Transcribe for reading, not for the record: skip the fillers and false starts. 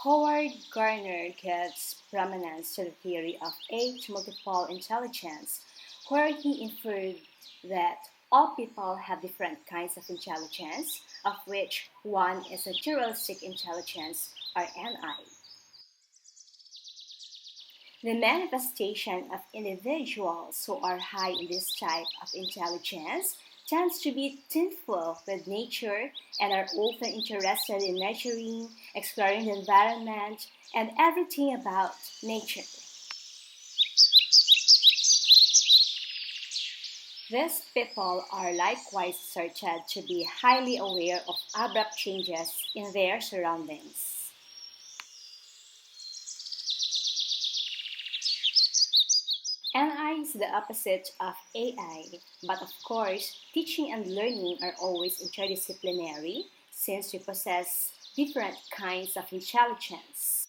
Howard Gardner gives prominence to the theory of age multiple intelligence, where he inferred that all people have different kinds of intelligence, of which one is naturalistic intelligence, or NI. The manifestation of individuals who are high in this type of intelligence tends to be tuneful with nature and are often interested in nurturing, exploring the environment, and everything about nature. These people are likewise asserted to be highly aware of abrupt changes in their surroundings. NI is the opposite of AI, but of course, teaching and learning are always interdisciplinary since we possess different kinds of intelligence.